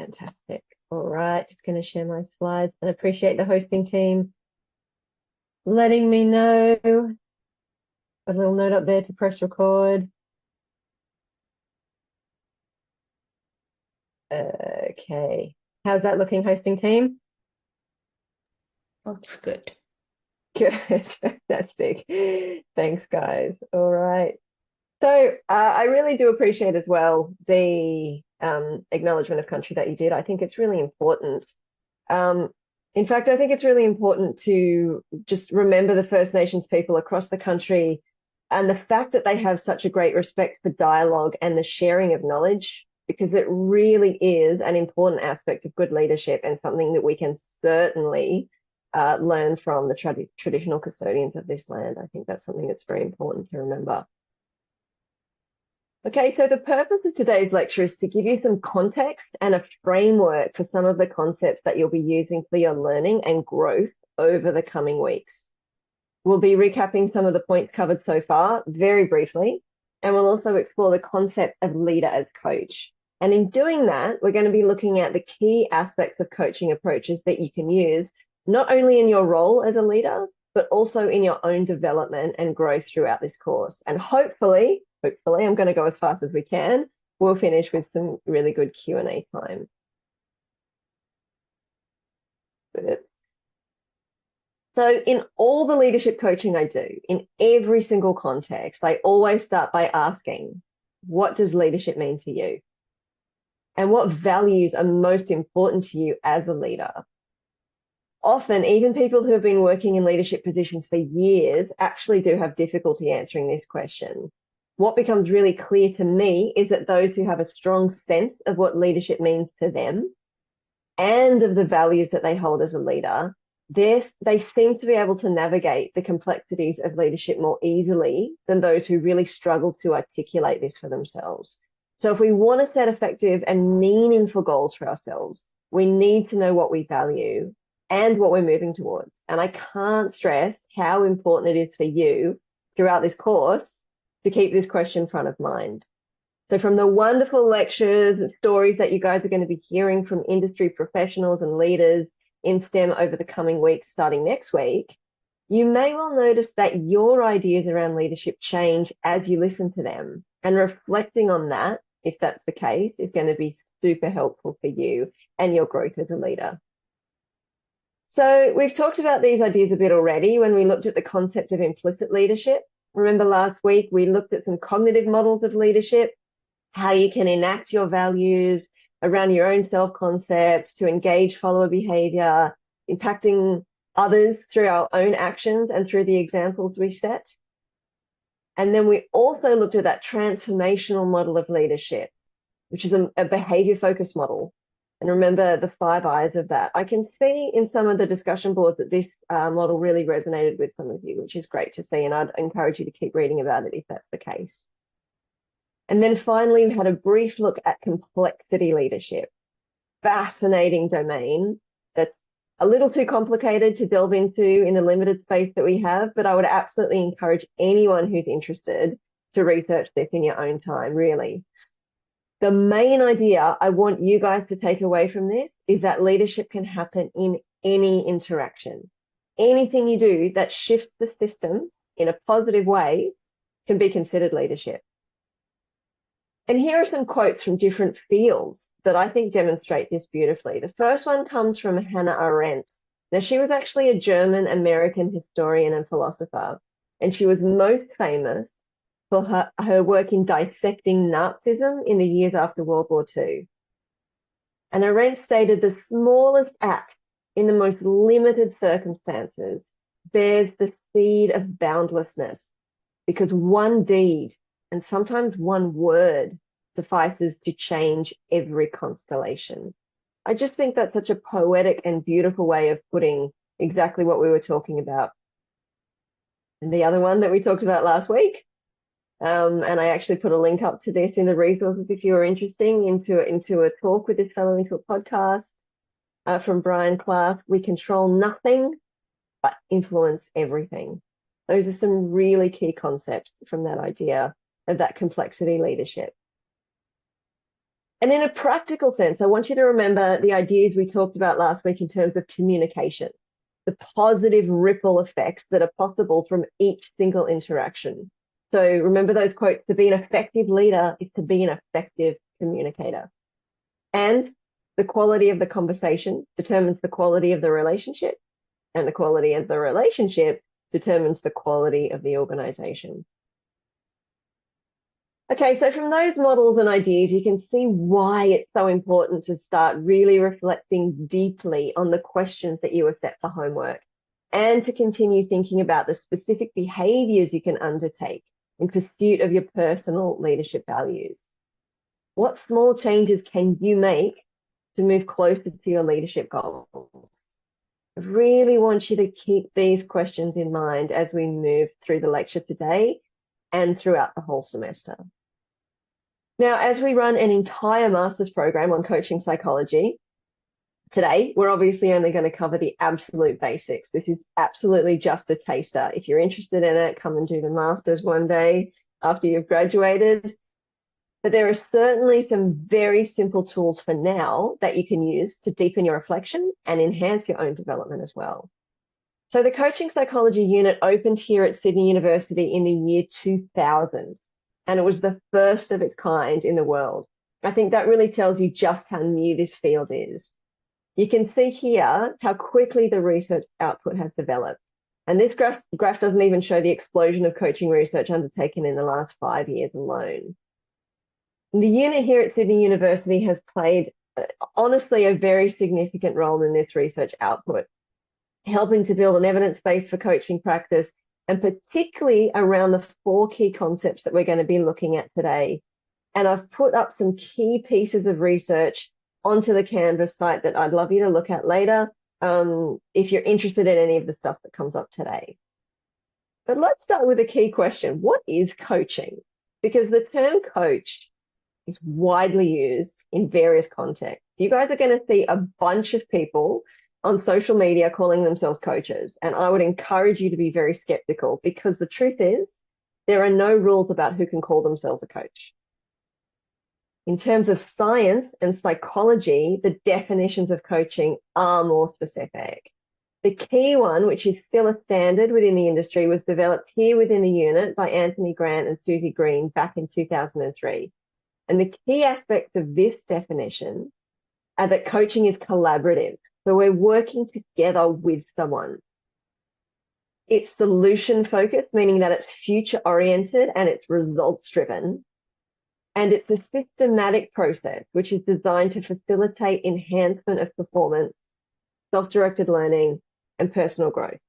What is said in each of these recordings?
Fantastic. All right, just going to share my slides and appreciate the hosting team letting me know. A little note up there to press record. Okay. How's that looking, hosting team? Looks good. Good. Fantastic. Thanks, guys. All right. So I really do appreciate as well the acknowledgement of country that you did. I think it's really important. Um, in fact, I think it's really important to just remember the First Nations people across the country and the fact that they have such a great respect for dialogue and the sharing of knowledge, because it really is an important aspect of good leadership and something that we can certainly learn from the traditional custodians of this land. I think that's something that's very important to remember. Okay, so the purpose of today's lecture is to give you some context and a framework for some of the concepts that you'll be using for your learning and growth over the coming weeks. We'll be recapping some of the points covered so far very briefly, and we'll also explore the concept of leader as coach. And in doing that, we're going to be looking at the key aspects of coaching approaches that you can use, not only in your role as a leader, but also in your own development and growth throughout this course. And hopefully, I'm going to go as fast as we can. We'll finish with some really good Q&A time. Good. So in all the leadership coaching I do, in every single context, I always start by asking, what does leadership mean to you? And what values are most important to you as a leader? Often, even people who have been working in leadership positions for years actually do have difficulty answering this question. What becomes really clear to me is that those who have a strong sense of what leadership means to them and of the values that they hold as a leader, they seem to be able to navigate the complexities of leadership more easily than those who really struggle to articulate this for themselves. So if we want to set effective and meaningful goals for ourselves, we need to know what we value and what we're moving towards. And I can't stress how important it is for you throughout this course to keep this question front of mind. So from the wonderful lectures and stories that you guys are going to be hearing from industry professionals and leaders in STEM over the coming weeks, starting next week, you may well notice that your ideas around leadership change as you listen to them. And reflecting on that, if that's the case, is going to be super helpful for you and your growth as a leader. So we've talked about these ideas a bit already when we looked at the concept of implicit leadership. Remember last week, we looked at some cognitive models of leadership, how you can enact your values around your own self-concept to engage follower behavior, impacting others through our own actions and through the examples we set. And then we also looked at that transformational model of leadership, which is a behavior-focused model. And remember the 5 I's of that. I can see in some of the discussion boards that this model really resonated with some of you, which is great to see. And I'd encourage you to keep reading about it if that's the case. And then finally, we had a brief look at complexity leadership. Fascinating domain that's a little too complicated to delve into in the limited space that we have, but I would absolutely encourage anyone who's interested to research this in your own time, really. The main idea I want you guys to take away from this is that leadership can happen in any interaction. Anything you do that shifts the system in a positive way can be considered leadership. And here are some quotes from different fields that I think demonstrate this beautifully. The first one comes from Hannah Arendt. Now, she was actually a German-American historian and philosopher, and she was most famous for her work in dissecting Nazism in the years after World War II. And Arendt stated the smallest act in the most limited circumstances bears the seed of boundlessness, because one deed and sometimes one word suffices to change every constellation. I just think that's such a poetic and beautiful way of putting exactly what we were talking about. And the other one that we talked about last week, and I actually put a link up to this in the resources if you are interested into a talk with this fellow, into a podcast from Brian Clark. We control nothing but influence everything. Those are some really key concepts from that idea of that complexity leadership. And in a practical sense, I want you to remember the ideas we talked about last week in terms of communication, the positive ripple effects that are possible from each single interaction. So remember those quotes: to be an effective leader is to be an effective communicator. And the quality of the conversation determines the quality of the relationship, and the quality of the relationship determines the quality of the organization. Okay, so from those models and ideas, you can see why it's so important to start really reflecting deeply on the questions that you were set for homework, and to continue thinking about the specific behaviors you can undertake in pursuit of your personal leadership values. What small changes can you make to move closer to your leadership goals? I really want you to keep these questions in mind as we move through the lecture today and throughout the whole semester. Now, as we run an entire master's program on coaching psychology, today we're obviously only going to cover the absolute basics. This is absolutely just a taster. If you're interested in it, come and do the master's one day after you've graduated. But there are certainly some very simple tools for now that you can use to deepen your reflection and enhance your own development as well. So the coaching psychology unit opened here at Sydney University in the year 2000. And it was the first of its kind in the world. I think that really tells you just how new this field is. You can see here how quickly the research output has developed. And this graph doesn't even show the explosion of coaching research undertaken in the last 5 years alone. And the unit here at Sydney University has played, honestly, a very significant role in this research output, helping to build an evidence base for coaching practice, and particularly around the 4 key concepts that we're going to be looking at today. And I've put up some key pieces of research onto the Canvas site that I'd love you to look at later, if you're interested in any of the stuff that comes up today. But let's start with a key question. What is coaching? Because the term coach is widely used in various contexts. You guys are going to see a bunch of people on social media calling themselves coaches. And I would encourage you to be very skeptical, because the truth is there are no rules about who can call themselves a coach. In terms of science and psychology, the definitions of coaching are more specific. The key one, which is still a standard within the industry, was developed here within the unit by Anthony Grant and Susie Green back in 2003. And the key aspects of this definition are that coaching is collaborative. So we're working together with someone. It's solution focused, meaning that it's future oriented and it's results driven. And it's a systematic process, which is designed to facilitate enhancement of performance, self-directed learning, and personal growth.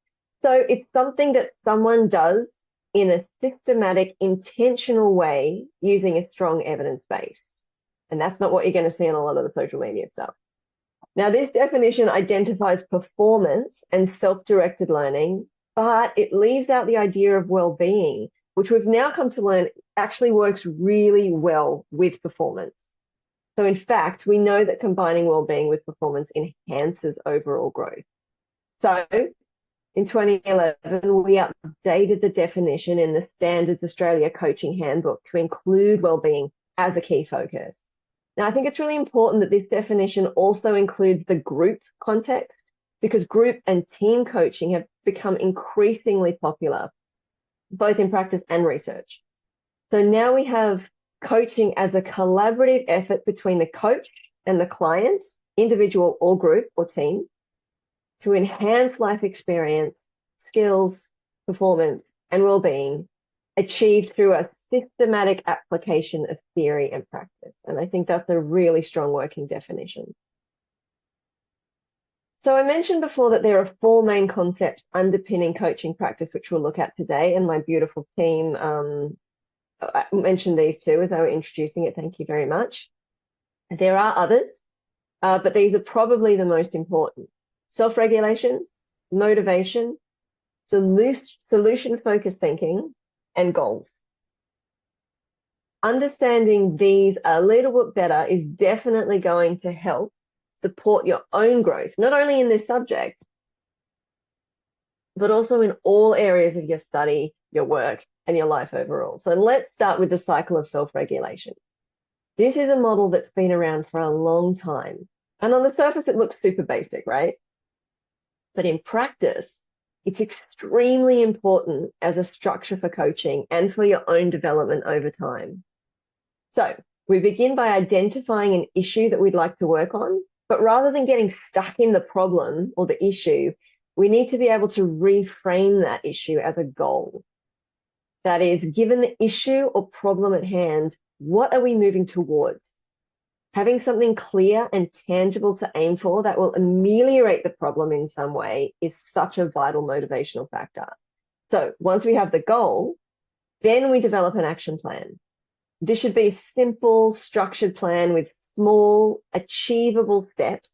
So it's something that someone does in a systematic, intentional way using a strong evidence base. And that's not what you're going to see on a lot of the social media stuff. Now, this definition identifies performance and self-directed learning, but it leaves out the idea of well-being, which we've now come to learn actually works really well with performance. So in fact, we know that combining well-being with performance enhances overall growth. So in 2011, we updated the definition in the Standards Australia Coaching Handbook to include well-being as a key focus. Now, I think it's really important that this definition also includes the group context, because group and team coaching have become increasingly popular, both in practice and research. So now we have coaching as a collaborative effort between the coach and the client, individual or group or team, to enhance life experience, skills, performance, and well-being, achieved through a systematic application of theory and practice. And I think that's a really strong working definition. So I mentioned before that there are 4 main concepts underpinning coaching practice, which we'll look at today. And my beautiful team mentioned these 2 as they were introducing it. Thank you very much. There are others, but these are probably the most important. Self-regulation, motivation, solution-focused thinking, and goals. Understanding these a little bit better is definitely going to help support your own growth, not only in this subject, but also in all areas of your study, your work, and your life overall. So let's start with the cycle of self-regulation. This is a model that's been around for a long time. And on the surface, it looks super basic, right? But in practice, it's extremely important as a structure for coaching and for your own development over time. So we begin by identifying an issue that we'd like to work on, but rather than getting stuck in the problem or the issue, we need to be able to reframe that issue as a goal. That is, given the issue or problem at hand, what are we moving towards? Having something clear and tangible to aim for that will ameliorate the problem in some way is such a vital motivational factor. So once we have the goal, then we develop an action plan. This should be a simple, structured plan with small, achievable steps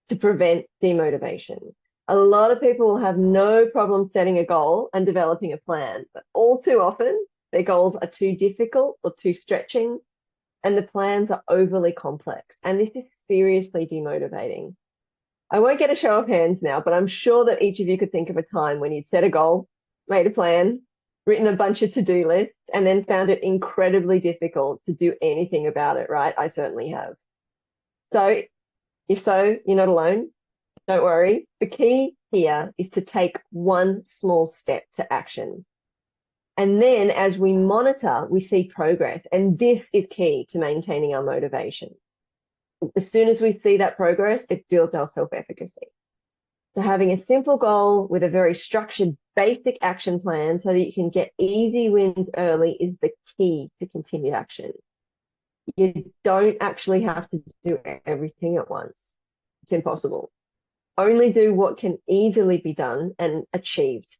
to prevent demotivation. A lot of people will have no problem setting a goal and developing a plan, but all too often their goals are too difficult or too stretching, and the plans are overly complex. And this is seriously demotivating. I won't get a show of hands now, but I'm sure that each of you could think of a time when you'd set a goal, made a plan, written a bunch of to-do lists, and then found it incredibly difficult to do anything about it, right? I certainly have. So if so, you're not alone. Don't worry. The key here is to take one small step to action. And then as we monitor, we see progress. And this is key to maintaining our motivation. As soon as we see that progress, it builds our self-efficacy. So having a simple goal with a very structured basic action plan so that you can get easy wins early is the key to continued action. You don't actually have to do everything at once. It's impossible. Only do what can easily be done and achieved.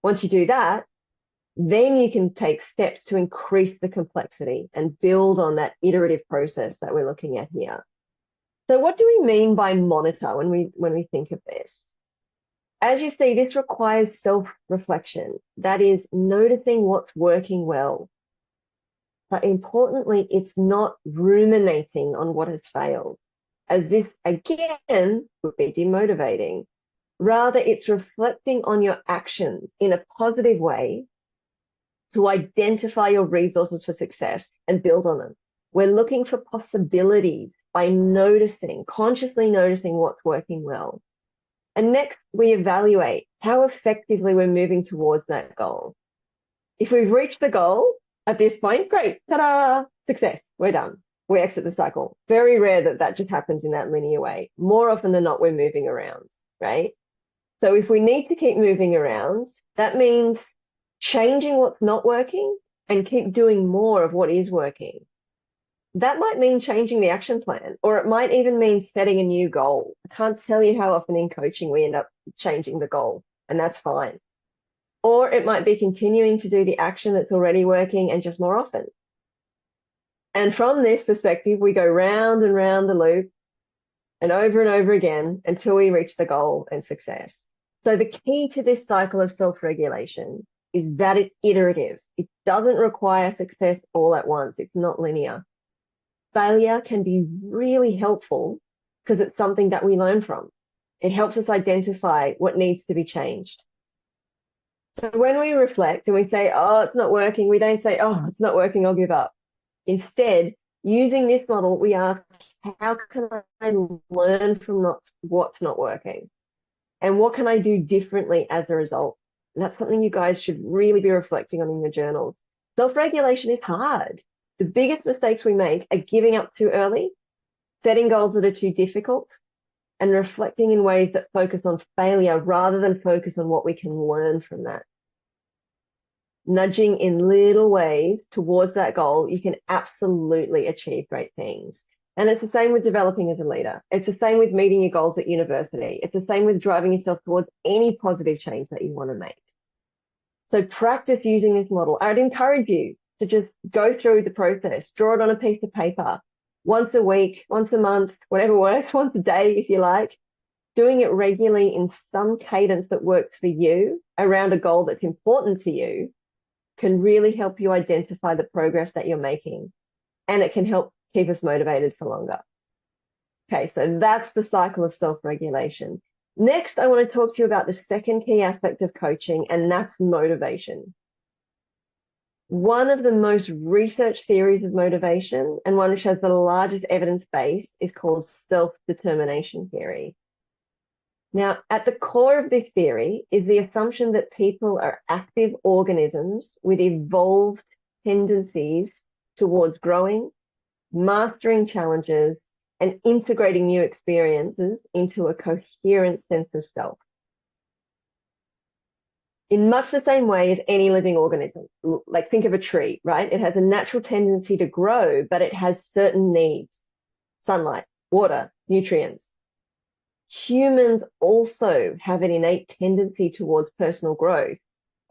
Once you do that, then you can take steps to increase the complexity and build on that iterative process that we're looking at here. So what do we mean by monitor when we think of this? As you see, this requires self-reflection. That is noticing what's working well. But importantly, it's not ruminating on what has failed, as this again would be demotivating. Rather, it's reflecting on your actions in a positive way to identify your resources for success and build on them. We're looking for possibilities by consciously noticing what's working well. And next, we evaluate how effectively we're moving towards that goal. If we've reached the goal at this point, great, ta-da, success, we're done. We exit the cycle. Very rare that that just happens in that linear way. More often than not, we're moving around, right? So if we need to keep moving around, that means changing what's not working and keep doing more of what is working. That might mean changing the action plan, or it might even mean setting a new goal. I can't tell you how often in coaching we end up changing the goal, and that's fine. Or it might be continuing to do the action that's already working and just more often. And from this perspective, we go round and round the loop and over again until we reach the goal and success. So the key to this cycle of self-regulation is that it's iterative. It doesn't require success all at once. It's not linear. Failure can be really helpful because it's something that we learn from. It helps us identify what needs to be changed. So when we reflect and we say, oh, it's not working, we don't say, oh, it's not working, I'll give up. Instead, using this model, we ask, how can I learn from what's not working? And what can I do differently as a result? And that's something you guys should really be reflecting on in your journals. Self-regulation is hard. The biggest mistakes we make are giving up too early, setting goals that are too difficult, and reflecting in ways that focus on failure rather than focus on what we can learn from that. Nudging in little ways towards that goal, you can absolutely achieve great things. And it's the same with developing as a leader. It's the same with meeting your goals at university. It's the same with driving yourself towards any positive change that you want to make. So practice using this model. I'd encourage you to just go through the process, draw it on a piece of paper once a week, once a month, whatever works, once a day if you like. Doing it regularly in some cadence that works for you around a goal that's important to you can really help you identify the progress that you're making, and it can help keep us motivated for longer. Okay, so that's the cycle of self-regulation. Next, I want to talk to you about the second key aspect of coaching, and that's motivation. One of the most researched theories of motivation, and one which has the largest evidence base, is called self-determination theory. Now, at the core of this theory is the assumption that people are active organisms with evolved tendencies towards growing, mastering challenges, and integrating new experiences into a coherent sense of self. In much the same way as any living organism, like think of a tree, right? It has a natural tendency to grow, but it has certain needs: sunlight, water, nutrients. Humans also have an innate tendency towards personal growth,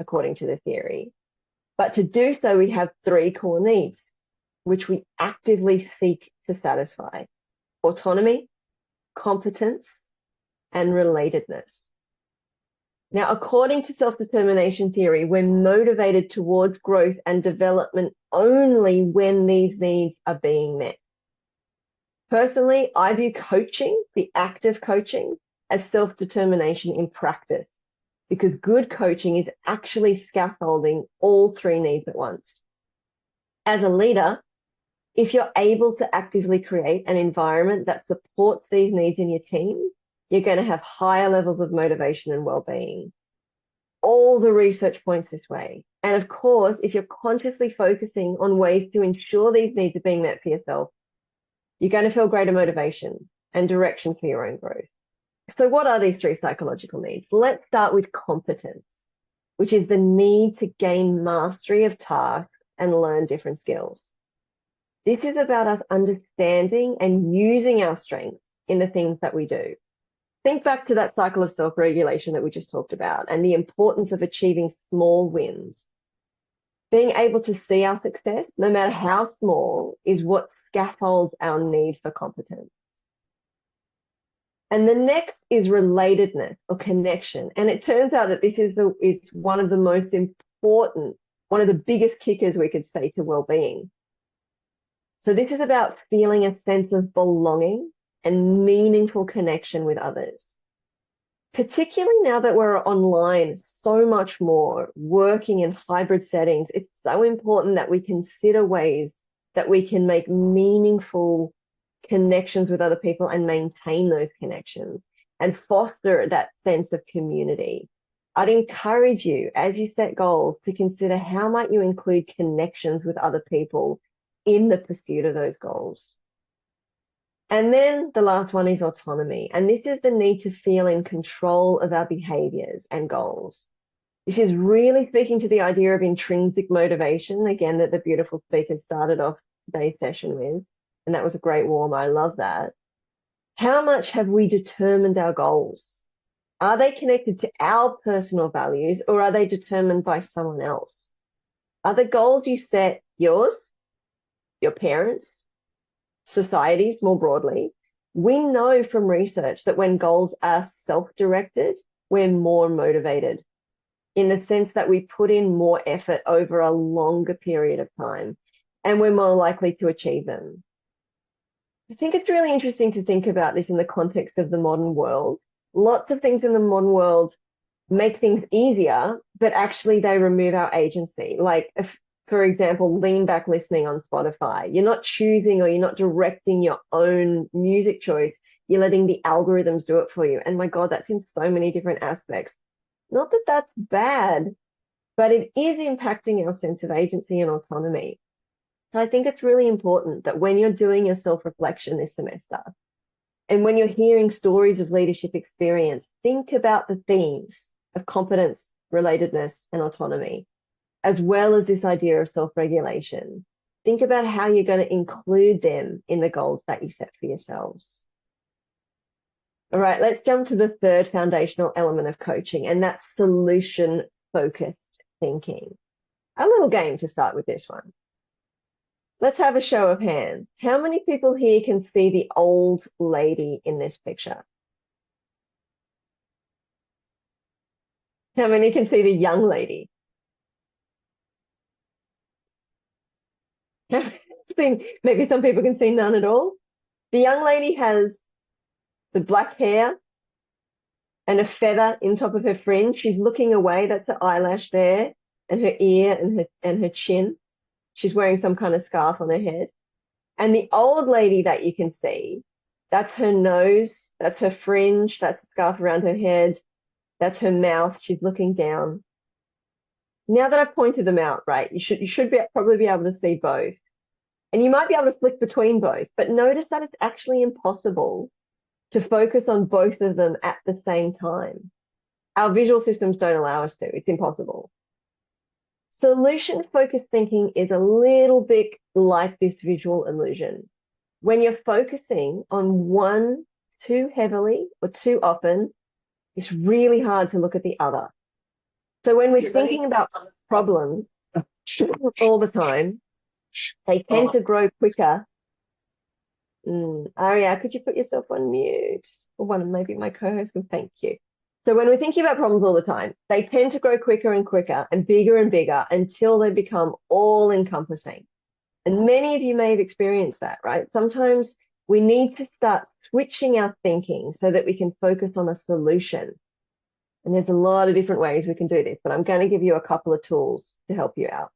according to the theory. But to do so, we have three core needs, which we actively seek to satisfy: autonomy, competence, and relatedness. Now, according to self-determination theory, we're motivated towards growth and development only when these needs are being met. Personally, I view coaching, the act of coaching, as self-determination in practice, because good coaching is actually scaffolding all three needs at once. As a leader, if you're able to actively create an environment that supports these needs in your team, you're going to have higher levels of motivation and well-being. All the research points this way. And of course, if you're consciously focusing on ways to ensure these needs are being met for yourself, you're going to feel greater motivation and direction for your own growth. So what are these three psychological needs? Let's start with competence, which is the need to gain mastery of tasks and learn different skills. This is about us understanding and using our strengths in the things that we do. Think back to that cycle of self-regulation that we just talked about and the importance of achieving small wins. Being able to see our success, no matter how small, is what scaffolds our need for competence. And the next is relatedness or connection. And it turns out that this is one of the most important, one of the biggest kickers we could say to well-being. So this is about feeling a sense of belonging and meaningful connection with others. Particularly now that we're online so much more, working in hybrid settings, it's so important that we consider ways that we can make meaningful connections with other people and maintain those connections and foster that sense of community. I'd encourage you, as you set goals, to consider how might you include connections with other people in the pursuit of those goals. And then the last one is autonomy. And this is the need to feel in control of our behaviors and goals. This is really speaking to the idea of intrinsic motivation, again, that the beautiful speaker started off today's session with. And that was a great warmer. I love that. How much have we determined our goals? Are they connected to our personal values or are they determined by someone else? Are the goals you set yours, your parents, societies more broadly? We know from research that when goals are self-directed, we're more motivated in the sense that we put in more effort over a longer period of time and we're more likely to achieve them. I think it's really interesting to think about this in the context of the modern world. Lots of things in the modern world make things easier, but actually they remove our agency. Like, for example, lean back listening on Spotify. You're not choosing or you're not directing your own music choice. You're letting the algorithms do it for you. And my God, that's in so many different aspects. Not that that's bad, but it is impacting our sense of agency and autonomy. So I think it's really important that when you're doing your self-reflection this semester, and when you're hearing stories of leadership experience, think about the themes of competence, relatedness, and autonomy, as well as this idea of self-regulation. Think about how you're going to include them in the goals that you set for yourselves. All right, let's jump to the third foundational element of coaching, and that's solution-focused thinking. A little game to start with this one. Let's have a show of hands. How many people here can see the old lady in this picture? How many can see the young lady? Maybe some people can see none at all. The young lady has the black hair and a feather in top of her fringe. She's looking away. That's her eyelash there. and her ear and her chin. She's wearing some kind of scarf on her head. And the old lady that you can see, that's her nose, that's her fringe, that's the scarf around her head, that's her mouth. She's looking down. Now that I've pointed them out, right, you should probably be able to see both. And you might be able to flick between both, but notice that it's actually impossible to focus on both of them at the same time. Our visual systems don't allow us to. It's impossible. Solution-focused thinking is a little bit like this visual illusion. When you're focusing on one too heavily or too often, it's really hard to look at the other. So when we're thinking about problems all the time, they tend to grow quicker. Aria, could you put yourself on mute? Or one of maybe my co-hosts can thank you. So when we're thinking about problems all the time, they tend to grow quicker and quicker and bigger until they become all-encompassing. And many of you may have experienced that, right? Sometimes we need to start switching our thinking so that we can focus on a solution. And there's a lot of different ways we can do this, but I'm going to give you a couple of tools to help you out.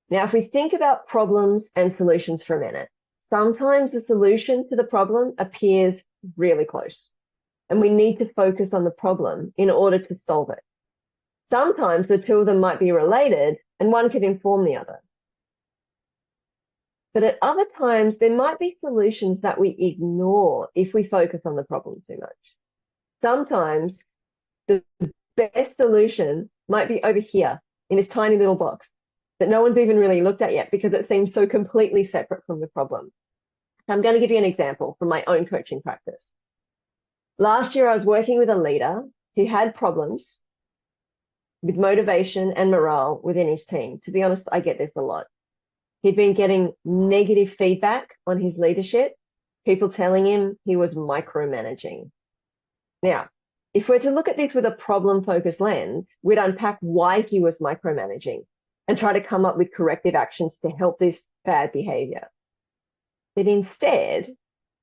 Now, if we think about problems and solutions for a minute, sometimes the solution to the problem appears really close, and we need to focus on the problem in order to solve it. Sometimes the two of them might be related, and one could inform the other. But at other times, there might be solutions that we ignore if we focus on the problem too much. Sometimes the best solution might be over here in this tiny little box that no one's even really looked at yet because it seems so completely separate from the problem. So I'm going to give you an example from my own coaching practice. Last year, I was working with a leader who had problems with motivation and morale within his team. To be honest, I get this a lot. He'd been getting negative feedback on his leadership, people telling him he was micromanaging. Now, if we're to look at this with a problem-focused lens, we'd unpack why he was micromanaging and try to come up with corrective actions to help this bad behavior. But instead,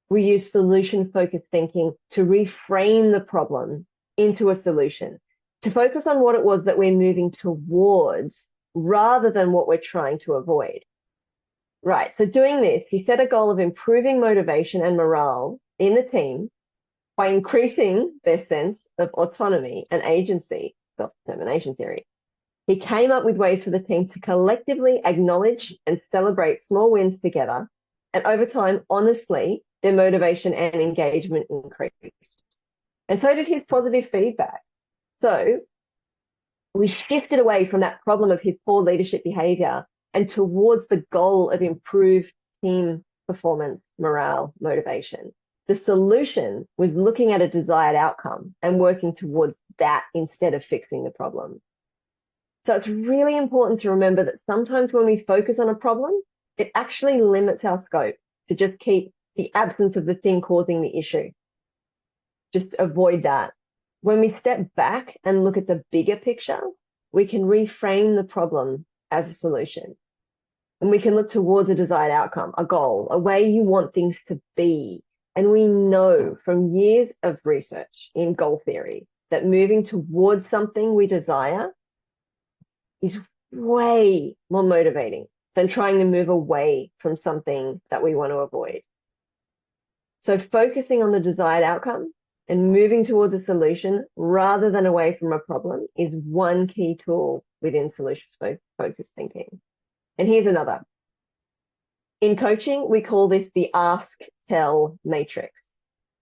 we use solution-focused thinking to reframe the problem into a solution, to focus on what it was that we're moving towards rather than what we're trying to avoid. Right, so doing this, he set a goal of improving motivation and morale in the team by increasing their sense of autonomy and agency, self-determination theory. He came up with ways for the team to collectively acknowledge and celebrate small wins together, and over time, honestly, their motivation and engagement increased. And so did his positive feedback. So we shifted away from that problem of his poor leadership behavior and towards the goal of improved team performance, morale, motivation. The solution was looking at a desired outcome and working towards that instead of fixing the problem. So it's really important to remember that sometimes when we focus on a problem, it actually limits our scope to just keep the absence of the thing causing the issue. Just avoid that. When we step back and look at the bigger picture, we can reframe the problem as a solution. And we can look towards a desired outcome, a goal, a way you want things to be. And we know from years of research in goal theory that moving towards something we desire is way more motivating than trying to move away from something that we want to avoid. So focusing on the desired outcome and moving towards a solution rather than away from a problem is one key tool within solutions-focused thinking. And here's another. In coaching, we call this the ask-tell matrix.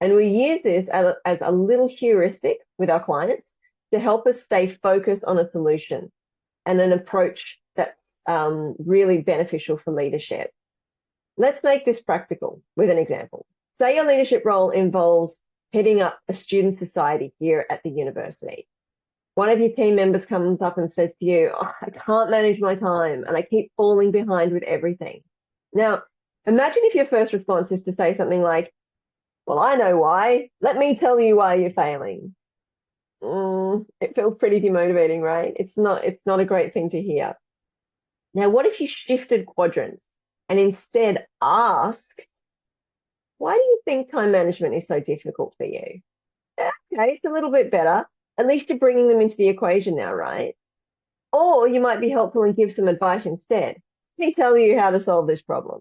And we use this as a little heuristic with our clients to help us stay focused on a solution and an approach that's really beneficial for leadership. Let's make this practical with an example. Say your leadership role involves heading up a student society here at the university. One of your team members comes up and says to you, oh, I can't manage my time and I keep falling behind with everything. Now, imagine if your first response is to say something like, well, I know why. Let me tell you why you're failing. It feels pretty demotivating, right? It's not a great thing to hear. Now, what if you shifted quadrants and instead asked, why do you think time management is so difficult for you? Okay, it's a little bit better. At least you're bringing them into the equation now, right? Or you might be helpful and give some advice instead. Let me tell you how to solve this problem.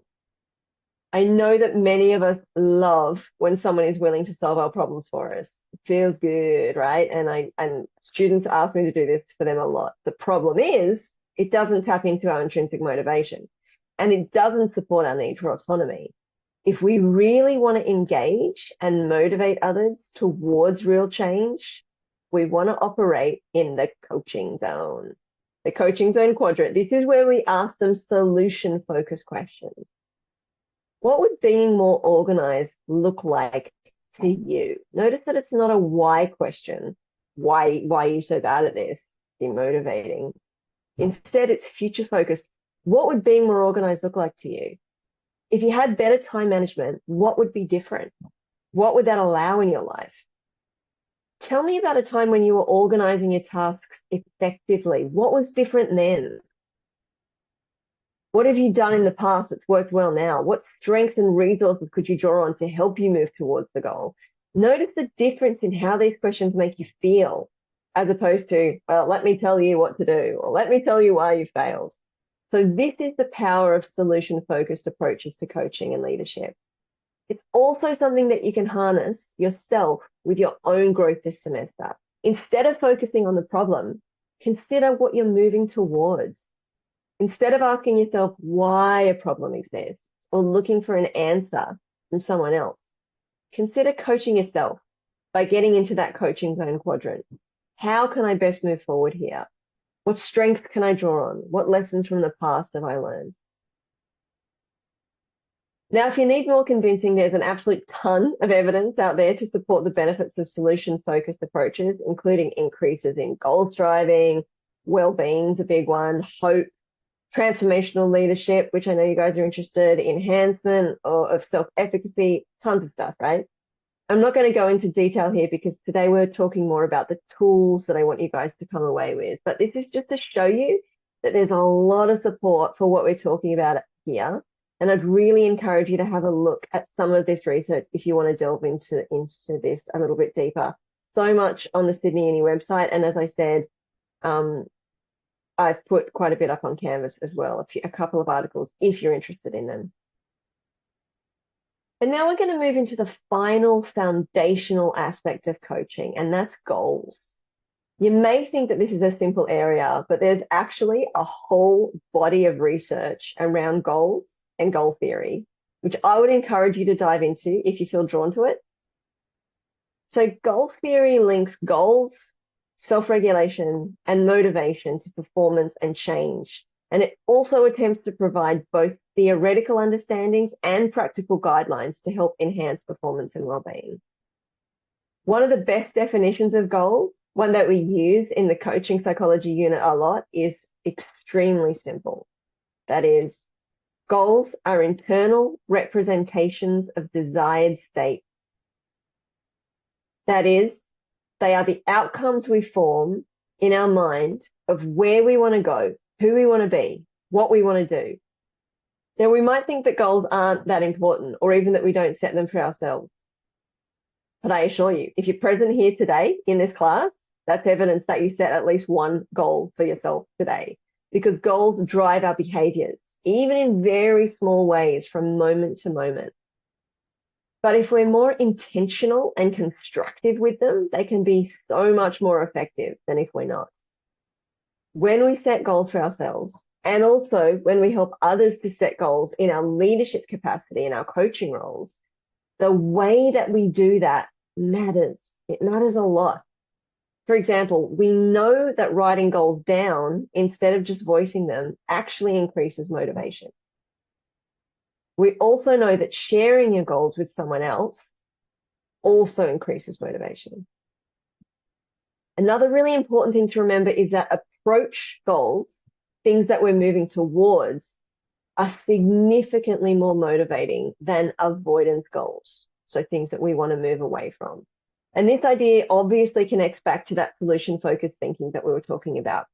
I know that many of us love when someone is willing to solve our problems for us. It feels good, right? And students ask me to do this for them a lot. The problem is it doesn't tap into our intrinsic motivation and it doesn't support our need for autonomy. If we really want to engage and motivate others towards real change, we want to operate in the coaching zone. The coaching zone quadrant. This is where we ask them solution focused questions. What would being more organized look like to you? Notice that it's not a why question. Why are you so bad at this? Demotivating. Instead, it's future focused. What would being more organized look like to you? If you had better time management, what would be different? What would that allow in your life? Tell me about a time when you were organizing your tasks effectively. What was different then? What have you done in the past that's worked well now? What strengths and resources could you draw on to help you move towards the goal? Notice the difference in how these questions make you feel, as opposed to, well, let me tell you what to do, or let me tell you why you failed. So this is the power of solution-focused approaches to coaching and leadership. It's also something that you can harness yourself with your own growth this semester. Instead of focusing on the problem, consider what you're moving towards. Instead of asking yourself why a problem exists or looking for an answer from someone else, consider coaching yourself by getting into that coaching zone quadrant. How can I best move forward here? What strengths can I draw on? What lessons from the past have I learned? Now, if you need more convincing, there's an absolute ton of evidence out there to support the benefits of solution-focused approaches, including increases in goal striving, well-being's a big one, hope, transformational leadership, which I know you guys are interested, enhancement of self-efficacy, tons of stuff, right? I'm not going to go into detail here because today we're talking more about the tools that I want you guys to come away with. But this is just to show you that there's a lot of support for what we're talking about here. And I'd really encourage you to have a look at some of this research if you want to delve into this a little bit deeper. So much on the Sydney Uni website. And as I said, I've put quite a bit up on Canvas as well, a couple of articles if you're interested in them. And now we're going to move into the final foundational aspect of coaching, and that's goals. You may think that this is a simple area, but there's actually a whole body of research around goals and goal theory, which I would encourage you to dive into if you feel drawn to it. So goal theory links goals, self-regulation, and motivation to performance and change. And it also attempts to provide both theoretical understandings and practical guidelines to help enhance performance and well-being. One of the best definitions of goal, one that we use in the coaching psychology unit a lot, is extremely simple. That is, goals are internal representations of desired state. That is, they are the outcomes we form in our mind of where we want to go, who we want to be, what we want to do. Now, we might think that goals aren't that important or even that we don't set them for ourselves. But I assure you, if you're present here today in this class, that's evidence that you set at least one goal for yourself today, because goals drive our behaviors, even in very small ways from moment to moment. But if we're more intentional and constructive with them, they can be so much more effective than if we're not. When we set goals for ourselves, and also when we help others to set goals in our leadership capacity, in our coaching roles, the way that we do that matters. It matters a lot. For example, we know that writing goals down instead of just voicing them actually increases motivation. We also know that sharing your goals with someone else also increases motivation. Another really important thing to remember is that approach goals, things that we're moving towards, are significantly more motivating than avoidance goals. So things that we want to move away from. And this idea obviously connects back to that solution-focused thinking that we were talking about.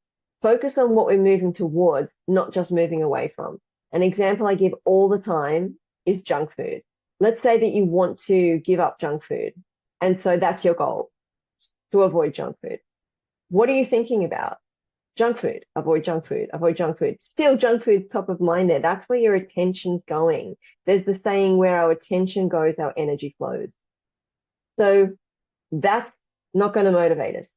Focus on what we're moving towards, not just moving away from. An example I give all the time is junk food. Let's say that you want to give up junk food. And so that's your goal, to avoid junk food. What are you thinking about? junk food, avoid junk food, avoid junk food. Still junk food top of mind there. That's where your attention's going. There's the saying where our attention goes, our energy flows. So that's not going to motivate us.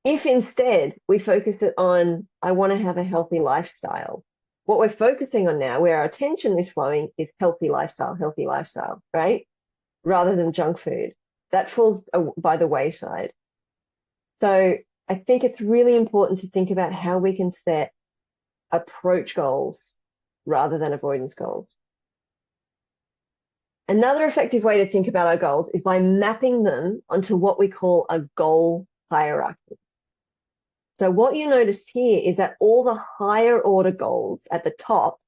If instead we focus it on, I want to have a healthy lifestyle, what we're focusing on now, where our attention is flowing, is healthy lifestyle, right? Rather than junk food. That falls by the wayside. So I think it's really important to think about how we can set approach goals rather than avoidance goals. Another effective way to think about our goals is by mapping them onto what we call a goal hierarchy. So what you notice here is that all the higher order goals at the top,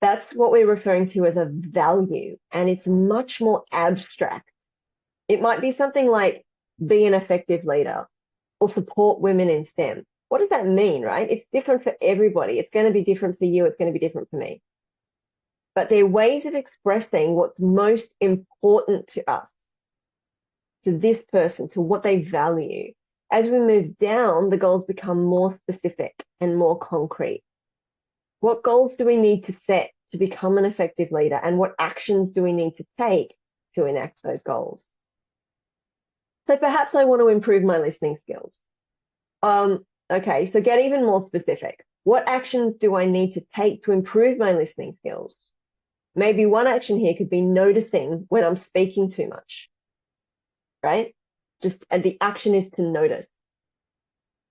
that's what we're referring to as a value, and it's much more abstract. It might be something like be an effective leader or support women in STEM. What does that mean, right? It's different for everybody. It's going to be different for you. It's going to be different for me. But they're ways of expressing what's most important to us, to this person, to what they value. As we move down, the goals become more specific and more concrete. What goals do we need to set to become an effective leader, and what actions do we need to take to enact those goals? So perhaps I want to improve my listening skills. Okay, so get even more specific. What actions do I need to take to improve my listening skills? Maybe one action here could be noticing when I'm speaking too much, right? And the action is to notice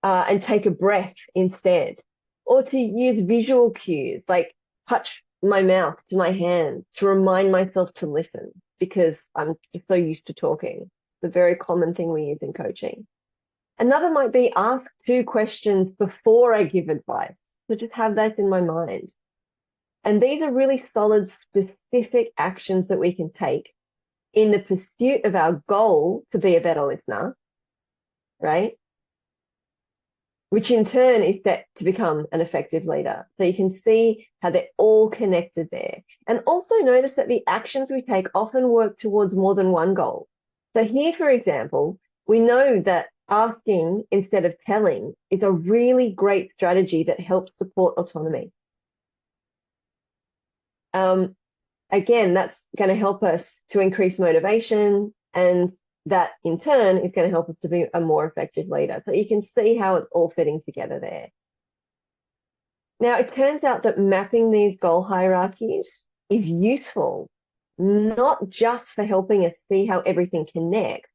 and take a breath instead, or to use visual cues like touch my mouth to my hand to remind myself to listen because I'm just so used to talking. It's a very common thing we use in coaching. Another might be ask 2 questions before I give advice. So just have that in my mind. And these are really solid, specific actions that we can take in the pursuit of our goal to be a better listener, right? Which in turn is set to become an effective leader. So you can see how they're all connected there. And also notice that the actions we take often work towards more than one goal. So here, for example, we know that asking instead of telling is a really great strategy that helps support autonomy. Again, that's going to help us to increase motivation, and that in turn is going to help us to be a more effective leader. So you can see how it's all fitting together there. Now, it turns out that mapping these goal hierarchies is useful, not just for helping us see how everything connects,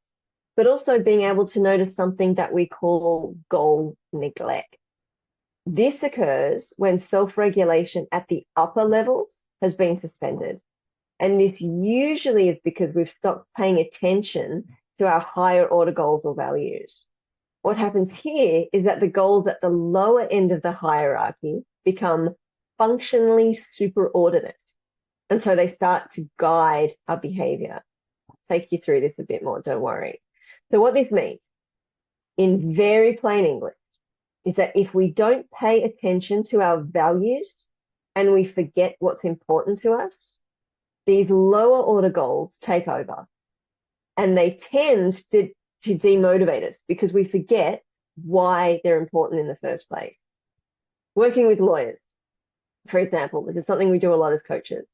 but also being able to notice something that we call goal neglect. This occurs when self-regulation at the upper levels has been suspended. And this usually is because we've stopped paying attention to our higher order goals or values. What happens here is that the goals at the lower end of the hierarchy become functionally superordinate. And so they start to guide our behavior. I'll take you through this a bit more, don't worry. So what this means, in very plain English, is that if we don't pay attention to our values and we forget what's important to us, these lower order goals take over, and they tend to demotivate us because we forget why they're important in the first place. Working with lawyers, for example, this is something we do a lot as coaches.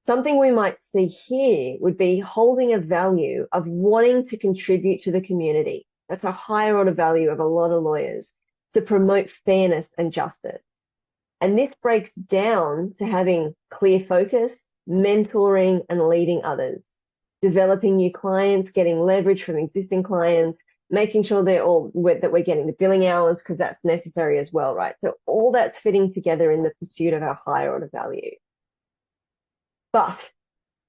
Something we might see here would be holding a value of wanting to contribute to the community. That's a higher order value of a lot of lawyers, to promote fairness and justice. And this breaks down to having clear focus, mentoring and leading others, developing new clients, getting leverage from existing clients, making sure that we're getting the billing hours because that's necessary as well, right? So all that's fitting together in the pursuit of our higher order value. But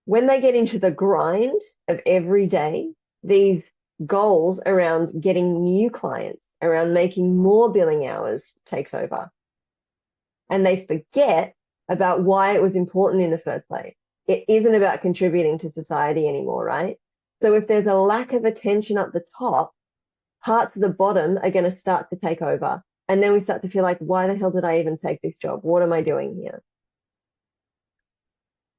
when they get into the grind of every day, these goals around getting new clients, around making more billing hours takes over. And they forget about why it was important in the first place. It isn't about contributing to society anymore, right? So if there's a lack of attention at the top, parts of the bottom are going to start to take over. And then we start to feel like, why the hell did I even take this job? What am I doing here?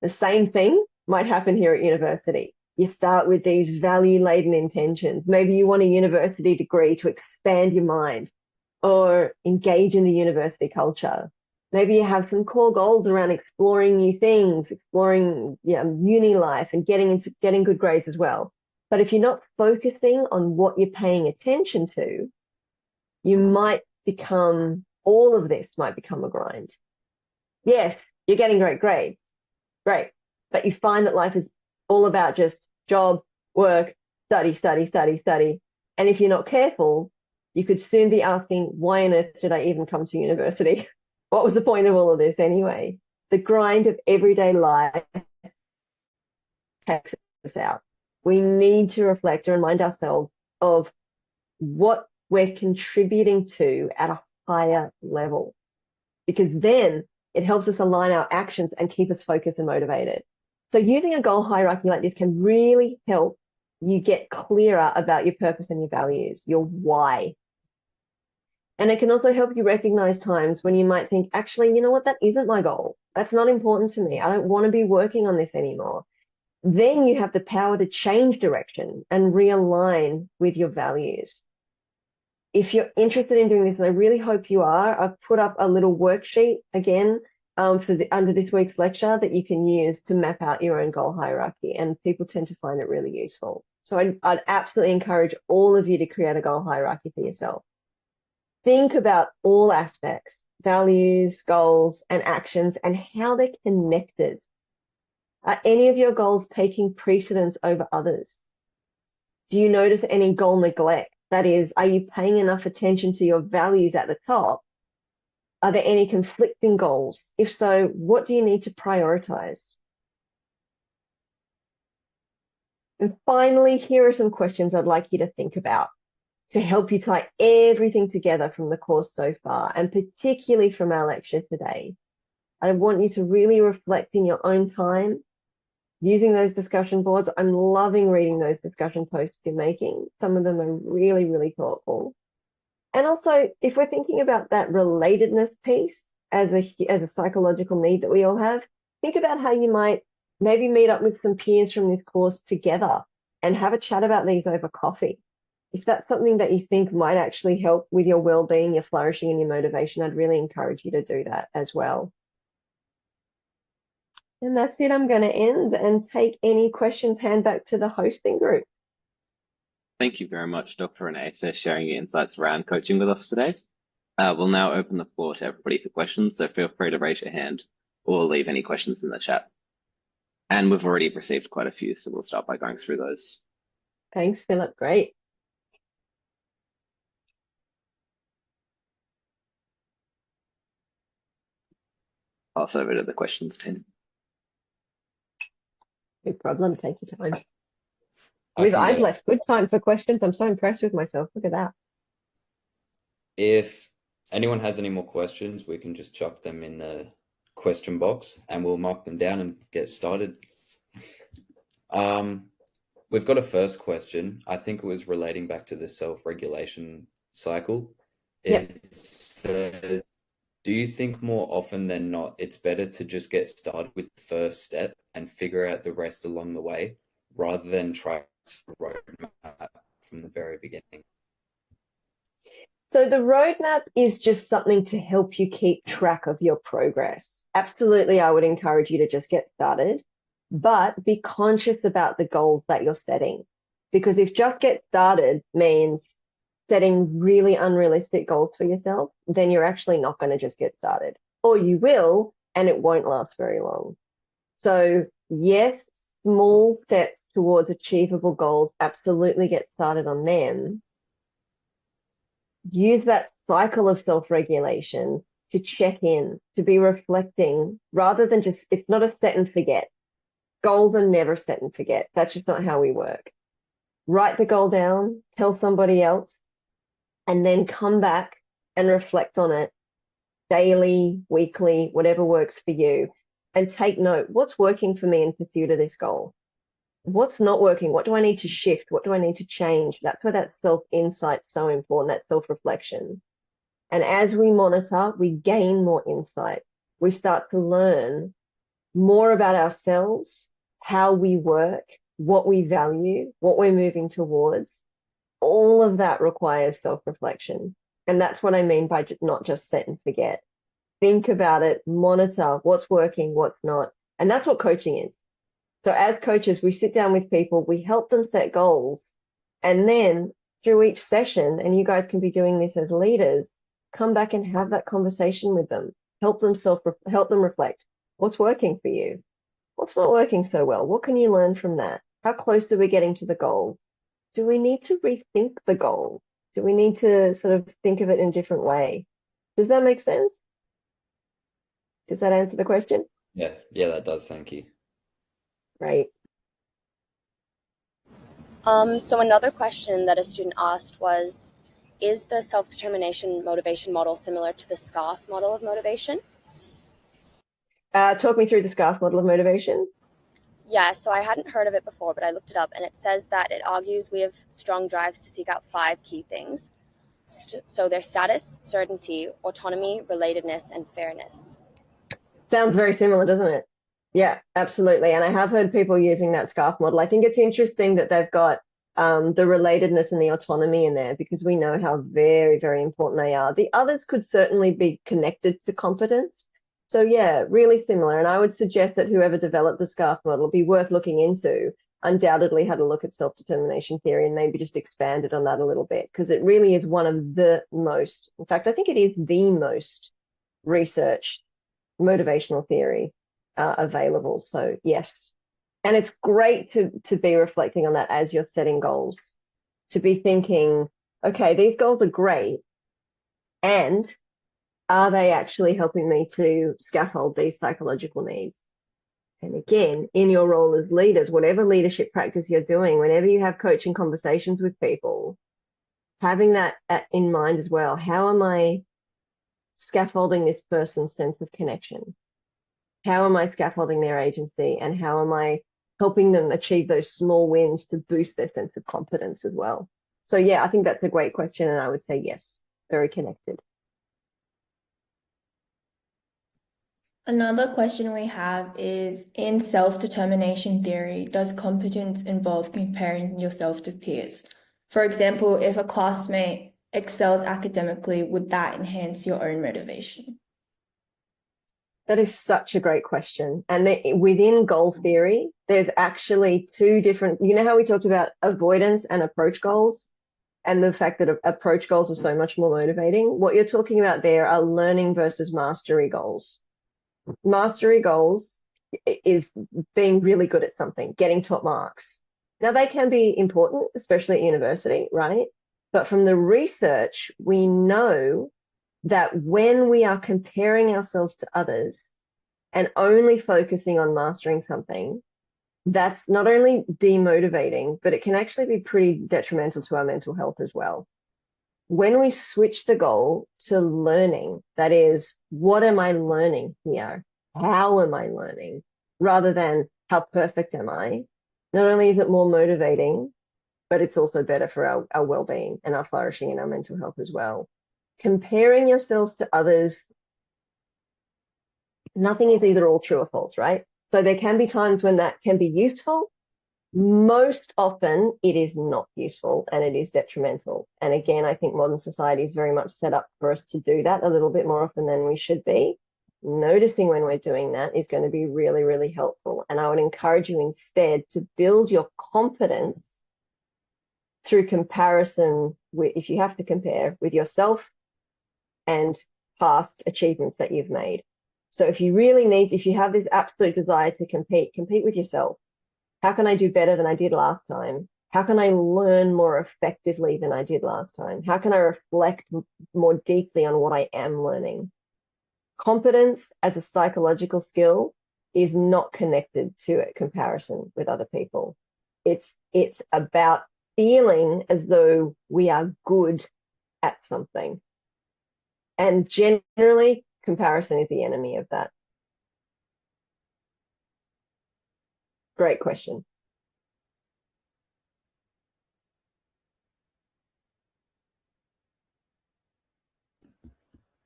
The same thing might happen here at university. You start with these value-laden intentions. Maybe you want a university degree to expand your mind. or engage in the university culture. Maybe you have some core goals around exploring new things, exploring uni life and getting good grades as well. But if you're not focusing on what you're paying attention to, you might become, all of this might become a grind. Yes, you're getting great grades, great. But you find that life is all about just job, work, study, study, study, study. And if you're not careful, you could soon be asking, why on earth did I even come to university? What was the point of all of this anyway? The grind of everyday life takes us out. We need to reflect and remind ourselves of what we're contributing to at a higher level, because then it helps us align our actions and keep us focused and motivated. So using a goal hierarchy like this can really help you get clearer about your purpose and your values, your why. And it can also help you recognize times when you might think, actually, you know what, that isn't my goal. That's not important to me. I don't want to be working on this anymore. Then you have the power to change direction and realign with your values. If you're interested in doing this, and I really hope you are, I've put up a little worksheet again under this week's lecture that you can use to map out your own goal hierarchy, and people tend to find it really useful. So I'd absolutely encourage all of you to create a goal hierarchy for yourself. Think about all aspects, values, goals, and actions, and how they're connected. Are any of your goals taking precedence over others? Do you notice any goal neglect? That is, are you paying enough attention to your values at the top? Are there any conflicting goals? If so, what do you need to prioritize? And finally, here are some questions I'd like you to think about to help you tie everything together from the course so far, and particularly from our lecture today. I want you to really reflect in your own time using those discussion boards. I'm loving reading those discussion posts you're making. Some of them are really, really thoughtful. And also, if we're thinking about that relatedness piece as a psychological need that we all have, think about how you might maybe meet up with some peers from this course together and have a chat about these over coffee. If that's something that you think might actually help with your well-being, your flourishing, and your motivation, I'd really encourage you to do that as well. And that's it. I'm going to end and take any questions, hand back to the hosting group. Thank you very much, Dr. Renee, for sharing your insights around coaching with us today. We'll now open the floor to everybody for questions, so feel free to raise your hand or leave any questions in the chat. And we've already received quite a few, so we'll start by going through those. Thanks, Philip. Great. Pass over to the questions team. No problem. Take your time. I've left good time for questions. I'm so impressed with myself. Look at that. If anyone has any more questions, we can just chuck them in the question box and we'll mark them down and get started. We've got a first question. I think it was relating back to the self-regulation cycle. It says, do you think more often than not, it's better to just get started with the first step and figure out the rest along the way, rather than try a roadmap from the very beginning? So the roadmap is just something to help you keep track of your progress. Absolutely, I would encourage you to just get started, but be conscious about the goals that you're setting. Because if just get started means setting really unrealistic goals for yourself, then you're actually not going to just get started. Or you will, and it won't last very long. So yes, small steps towards achievable goals, absolutely get started on them. Use that cycle of self-regulation to check in, to be reflecting, rather than just, it's not a set and forget. Goals are never set and forget. That's just not how we work. Write the goal down, tell somebody else, and then come back and reflect on it daily, weekly, whatever works for you, and take note, what's working for me in pursuit of this goal? What's not working? What do I need to shift? What do I need to change? That's where that self-insight is so important, that self-reflection. And as we monitor, we gain more insight. We start to learn more about ourselves, how we work, what we value, what we're moving towards. All of that requires self-reflection. And that's what I mean by not just set and forget. Think about it, monitor what's working, what's not. And that's what coaching is. So as coaches, we sit down with people, we help them set goals, and then through each session, and you guys can be doing this as leaders, come back and have that conversation with them. Help them reflect. What's working for you? What's not working so well? What can you learn from that? How close are we getting to the goal? Do we need to rethink the goal? Do we need to sort of think of it in a different way? Does that make sense? Does that answer the question? Yeah, that does. Thank you. Great. So another question that a student asked was, is the self-determination motivation model similar to the SCARF model of motivation? Talk me through the SCARF model of motivation. Yeah, so I hadn't heard of it before, but I looked it up, and it says that it argues we have strong drives to seek out 5 key things. So their status, certainty, autonomy, relatedness, and fairness. Sounds very similar, doesn't it? Yeah, absolutely. And I have heard people using that SCARF model. I think it's interesting that they've got the relatedness and the autonomy in there, because we know how very, very important they are. The others could certainly be connected to competence. So yeah, really similar. And I would suggest that whoever developed the SCARF model be worth looking into. Undoubtedly had a look at self-determination theory and maybe just expanded on that a little bit, because it really is one of the most, in fact, I think it is the most researched motivational theory available. So yes, and it's great to be reflecting on that as you're setting goals, to be thinking, okay, these goals are great, and are they actually helping me to scaffold these psychological needs? And again, in your role as leaders, whatever leadership practice you're doing, whenever you have coaching conversations with people, having that in mind as well. How am I scaffolding this person's sense of connection? How am I scaffolding their agency, and how am I helping them achieve those small wins to boost their sense of confidence as well? So yeah, I think that's a great question, and I would say yes, very connected. Another question we have is, in self-determination theory, does competence involve comparing yourself to peers? For example, if a classmate excels academically, would that enhance your own motivation? That is such a great question. And within goal theory, there's actually 2 different, you know how we talked about avoidance and approach goals, and the fact that approach goals are so much more motivating? What you're talking about there are learning versus mastery goals. Mastery goals is being really good at something, getting top marks. Now, they can be important, especially at university, right? But from the research, we know that when we are comparing ourselves to others and only focusing on mastering something, that's not only demotivating, but it can actually be pretty detrimental to our mental health as well. When we switch the goal to learning, that is, what am I learning here? How am I learning? Rather than how perfect am I? Not only is it more motivating, but it's also better for our well-being and our flourishing and our mental health as well. Comparing yourselves to others, nothing is either all true or false, right? So there can be times when that can be useful. Most often it is not useful and it is detrimental. And again, I think modern society is very much set up for us to do that a little bit more often than we should be. Noticing when we're doing that is going to be really, really helpful. And I would encourage you instead to build your confidence through comparison with, if you have to compare, with yourself and past achievements that you've made. So if you have this absolute desire to compete with yourself. How can I do better than I did last time? How can I learn more effectively than I did last time? How can I reflect more deeply on what I am learning? Competence as a psychological skill is not connected to a comparison with other people. It's about feeling as though we are good at something. And generally, comparison is the enemy of that. Great question.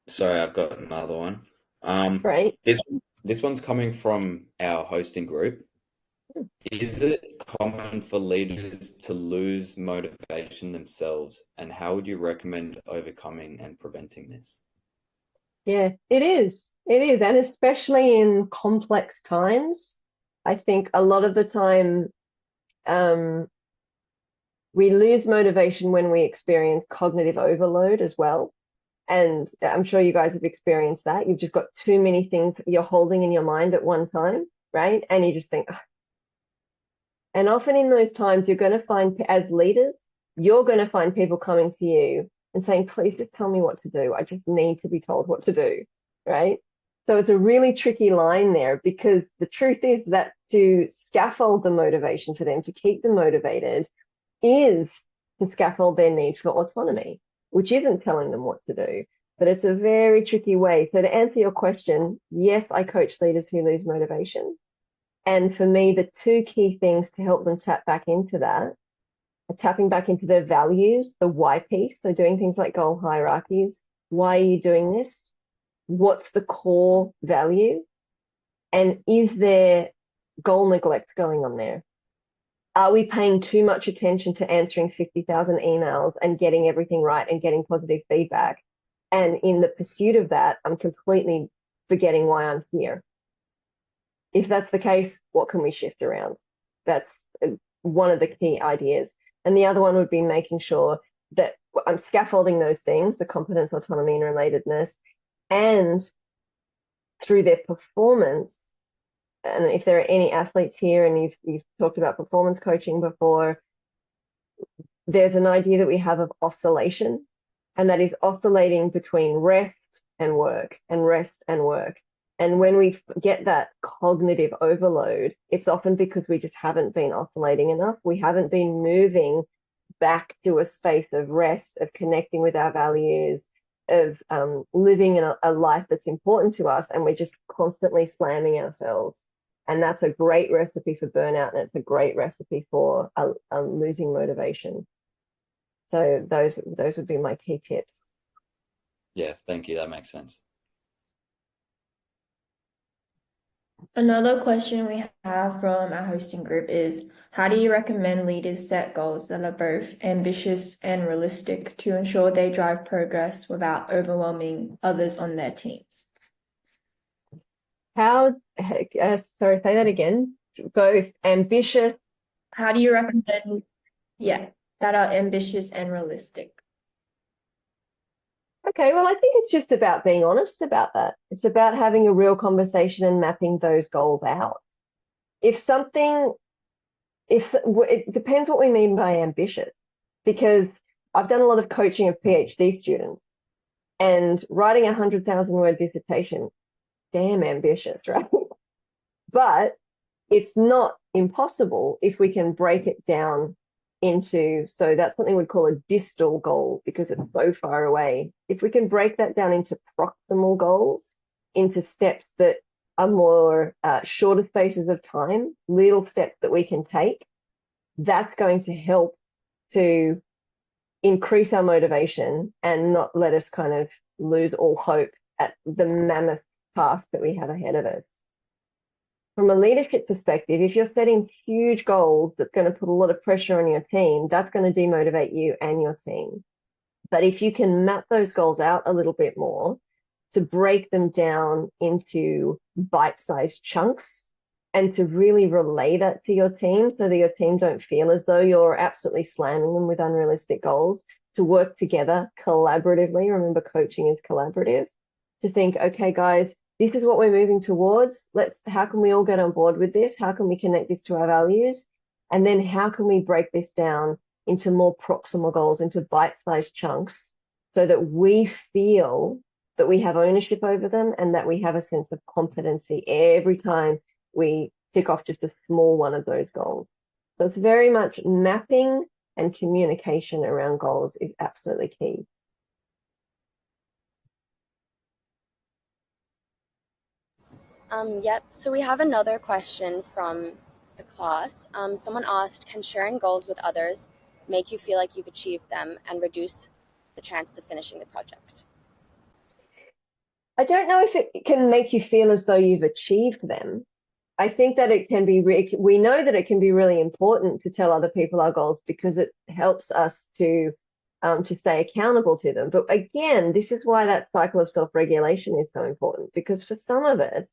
Sorry, I've got another one. Great. This one's coming from our hosting group. Is it common for leaders to lose motivation themselves? And how would you recommend overcoming and preventing this? Yeah, it is. It is. And especially in complex times, I think a lot of the time, we lose motivation when we experience cognitive overload as well. And I'm sure you guys have experienced that. You've just got too many things you're holding in your mind at one time, right? And you just think, "Ugh." And often in those times, you're going to find, as leaders, you're going to find people coming to you and saying, please just tell me what to do. I just need to be told what to do, right? So it's a really tricky line there, because the truth is that to scaffold the motivation for them, to keep them motivated, is to scaffold their need for autonomy, which isn't telling them what to do. But it's a very tricky way. So to answer your question, yes, I coach leaders who lose motivation. And for me, the two key things to help them tap back into that are tapping back into their values, the why piece. So doing things like goal hierarchies. Why are you doing this? What's the core value? And is there goal neglect going on there? Are we paying too much attention to answering 50,000 emails and getting everything right and getting positive feedback? And in the pursuit of that, I'm completely forgetting why I'm here. If that's the case, what can we shift around? That's one of the key ideas. And the other one would be making sure that I'm scaffolding those things, the competence, autonomy, and relatedness, and through their performance. And if there are any athletes here, and you've talked about performance coaching before, there's an idea that we have of oscillation, and that is oscillating between rest and work and rest and work. And when we get that cognitive overload, it's often because we just haven't been oscillating enough. We haven't been moving back to a space of rest, of connecting with our values, of living in a life that's important to us, and we're just constantly slamming ourselves. And that's a great recipe for burnout, and it's a great recipe for losing motivation. So those would be my key tips. Yeah, thank you. That makes sense. Another question we have from our hosting group is, how do you recommend leaders set goals that are both ambitious and realistic to ensure they drive progress without overwhelming others on their teams? Sorry, say that again. Both ambitious. How do you recommend, that are ambitious and realistic? Okay, well, I think it's just about being honest about that. It's about having a real conversation and mapping those goals out. It depends what we mean by ambitious, because I've done a lot of coaching of PhD students, and writing 100,000-word dissertation, damn ambitious, right? But it's not impossible if we can break it down into, so that's something we'd call a distal goal, because it's so far away. If we can break that down into proximal goals, into steps that are more shorter spaces of time, little steps that we can take, that's going to help to increase our motivation and not let us kind of lose all hope at the mammoth task that we have ahead of us. From a leadership perspective, if you're setting huge goals that's going to put a lot of pressure on your team, that's going to demotivate you and your team. But if you can map those goals out a little bit more, to break them down into bite-sized chunks, and to really relay that to your team so that your team don't feel as though you're absolutely slamming them with unrealistic goals, to work together collaboratively. Remember, coaching is collaborative. To think, okay, guys, this is what we're moving towards. How can we all get on board with this? How can we connect this to our values? And then how can we break this down into more proximal goals, into bite-sized chunks, so that we feel that we have ownership over them and that we have a sense of competency every time we tick off just a small one of those goals. So it's very much mapping, and communication around goals is absolutely key. Yep. So we have another question from the class. Someone asked, can sharing goals with others make you feel like you've achieved them and reduce the chances of finishing the project? I don't know if it can make you feel as though you've achieved them. I think that it can be, we know that it can be really important to tell other people our goals because it helps us to stay accountable to them. But again, this is why that cycle of self-regulation is so important, because for some of us,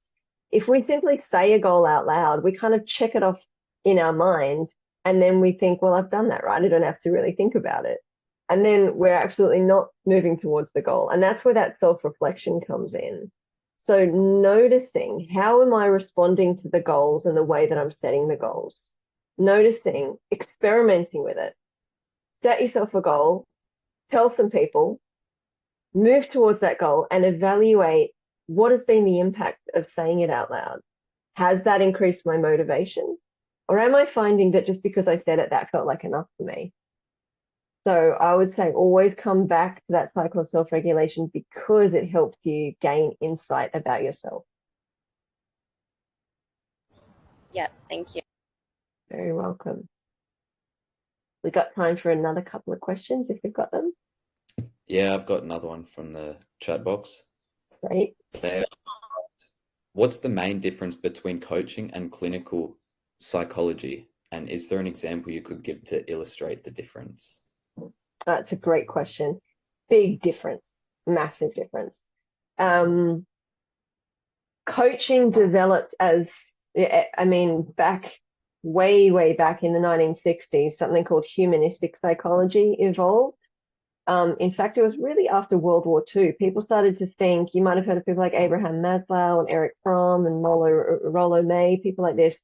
if we simply say a goal out loud, we kind of check it off in our mind, and then we think, well, I've done that, right? I don't have to really think about it. And then we're absolutely not moving towards the goal. And that's where that self-reflection comes in. So noticing, how am I responding to the goals and the way that I'm setting the goals? Noticing, experimenting with it. Set yourself a goal, tell some people, move towards that goal, and evaluate what has been the impact of saying it out loud. Has that increased my motivation? Or am I finding that just because I said it, that felt like enough for me? So I would say always come back to that cycle of self-regulation because it helps you gain insight about yourself. Yep, thank you. Very welcome. We got time for another couple of questions if you've got them. Yeah, I've got another one from the chat box. Great. What's the main difference between coaching and clinical psychology? And is there an example you could give to illustrate the difference? That's a great question. Big difference, massive difference. Coaching developed as, I mean, way back in the 1960s, something called humanistic psychology evolved. In fact, it was really after World War II. People started to think, you might have heard of people like Abraham Maslow and Eric Fromm and Rollo May, people like this,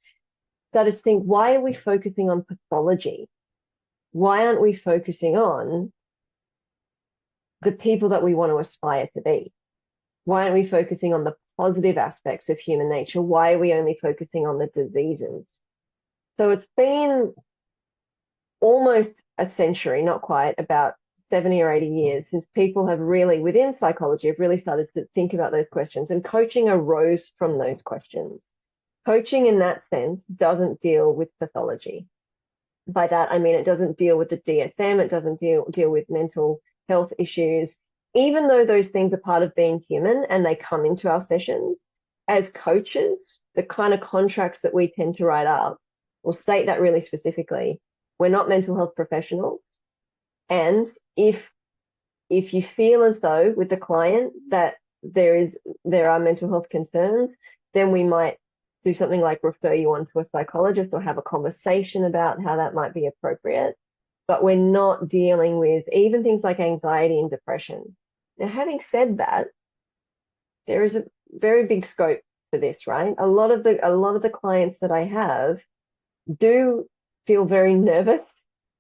started to think, why are we focusing on pathology? Why aren't we focusing on the people that we want to aspire to be? Why aren't we focusing on the positive aspects of human nature? Why are we only focusing on the diseases? So it's been almost a century, not quite, about 70 or 80 years since people have really, within psychology, have really started to think about those questions, and coaching arose from those questions. Coaching in that sense doesn't deal with pathology. By that, I mean, it doesn't deal with the DSM, it doesn't deal with mental health issues, even though those things are part of being human and they come into our sessions. As coaches, the kind of contracts that we tend to write up will state that really specifically. We're not mental health professionals. And if you feel as though with the client that there are mental health concerns, then we might do something like refer you on to a psychologist or have a conversation about how that might be appropriate. But we're not dealing with even things like anxiety and depression. Now, having said that, there is a very big scope for this, right? A lot of the clients that I have do feel very nervous,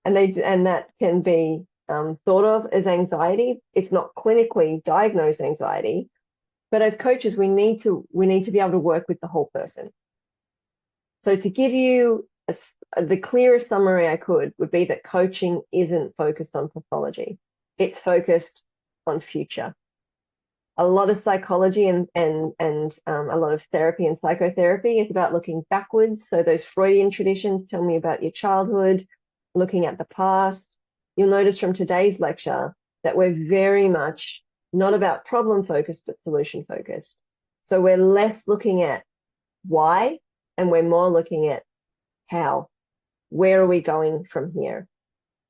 and that can be thought of as anxiety. It's not clinically diagnosed anxiety, but as coaches, we need to be able to work with the whole person. So to give you the clearest summary I could would be that coaching isn't focused on pathology. It's focused on future. A lot of psychology and a lot of therapy and psychotherapy is about looking backwards. So those Freudian traditions, tell me about your childhood, looking at the past. You'll notice from today's lecture that we're very much not about problem focused, but solution focused. So we're less looking at why, and we're more looking at how. Where are we going from here?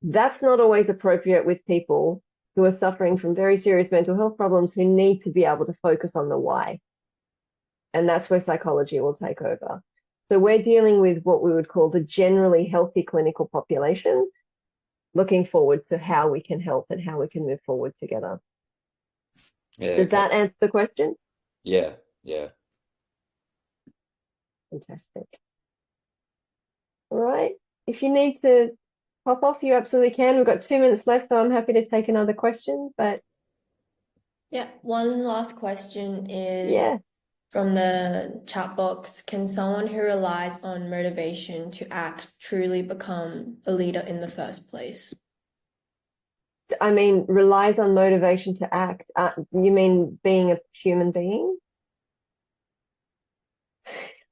That's not always appropriate with people who are suffering from very serious mental health problems, who need to be able to focus on the why. And that's where psychology will take over. So we're dealing with what we would call the generally healthy clinical population, looking forward to how we can help and how we can move forward together. Yeah, Does that answer the question? Yeah. Fantastic. All right. If you need to pop off, you absolutely can. We've got 2 minutes left, so I'm happy to take another question. But Yeah, one last question is yeah, from the chat box. Can someone who relies on motivation to act truly become a leader in the first place? I mean, relies on motivation to act. You mean being a human being?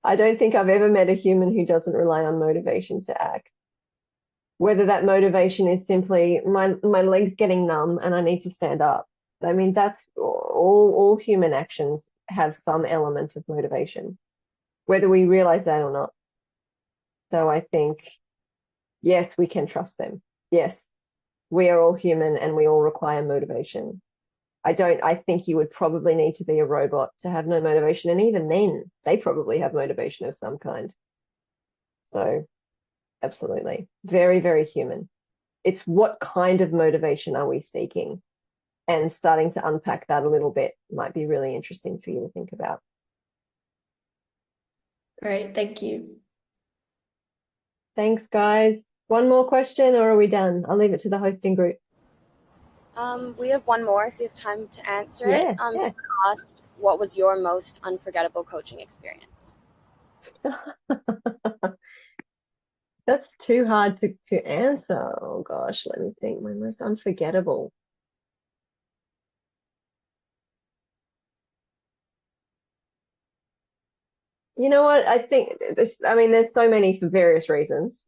I don't think I've ever met a human who doesn't rely on motivation to act. Whether that motivation is simply my leg's getting numb and I need to stand up. I mean, that's all human actions have some element of motivation. whether we realize that or not. So I think, yes, we can trust them. Yes, we are all human and we all require motivation. I think you would probably need to be a robot to have no motivation. And even then, they probably have motivation of some kind. So absolutely. Very, very human. It's what kind of motivation are we seeking? And starting to unpack that a little bit might be really interesting for you to think about. Great, thank you. Thanks, guys. One more question or are we done? I'll leave it to the hosting group. We have one more if you have time to answer Yeah, it. yeah. So I asked, what was your most unforgettable coaching experience? That's too hard to answer. Oh gosh, let me think. My most unforgettable. You know what? I think there's so many for various reasons,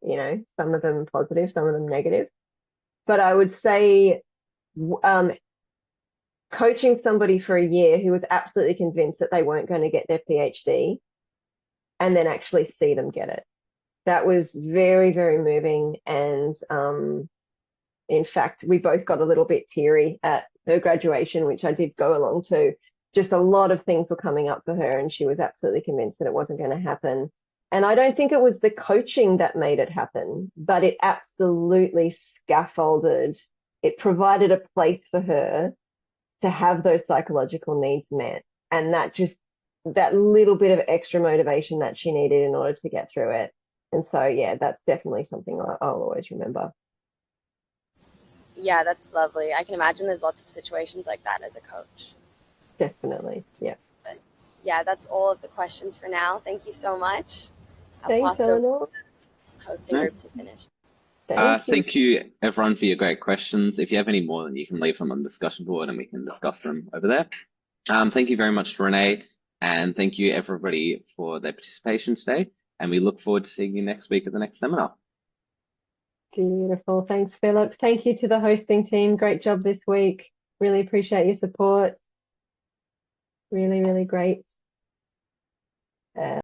some of them positive, some of them negative. But I would say coaching somebody for a year who was absolutely convinced that they weren't going to get their PhD and then actually see them get it. That was very, very moving. And in fact, we both got a little bit teary at her graduation, which I did go along to. Just a lot of things were coming up for her, and she was absolutely convinced that it wasn't going to happen. And I don't think it was the coaching that made it happen, but it absolutely scaffolded. It provided a place for her to have those psychological needs met. And that little bit of extra motivation that she needed in order to get through it. And so, yeah, that's definitely something I'll always remember. Yeah, that's lovely. I can imagine there's lots of situations like that as a coach. Definitely. Yeah. But yeah, that's all of the questions for now. Thank you so much. I'll Thanks, pass it over Eleanor. to the hosting group to finish. Thank you, everyone, for your great questions. If you have any more, then you can leave them on the discussion board and we can discuss them over there. Thank you very much to Renee, and thank you, everybody, for their participation today. And we look forward to seeing you next week at the next seminar. Beautiful. Thanks, Philip. Thank you to the hosting team. Great job this week. Really appreciate your support. Really, really great.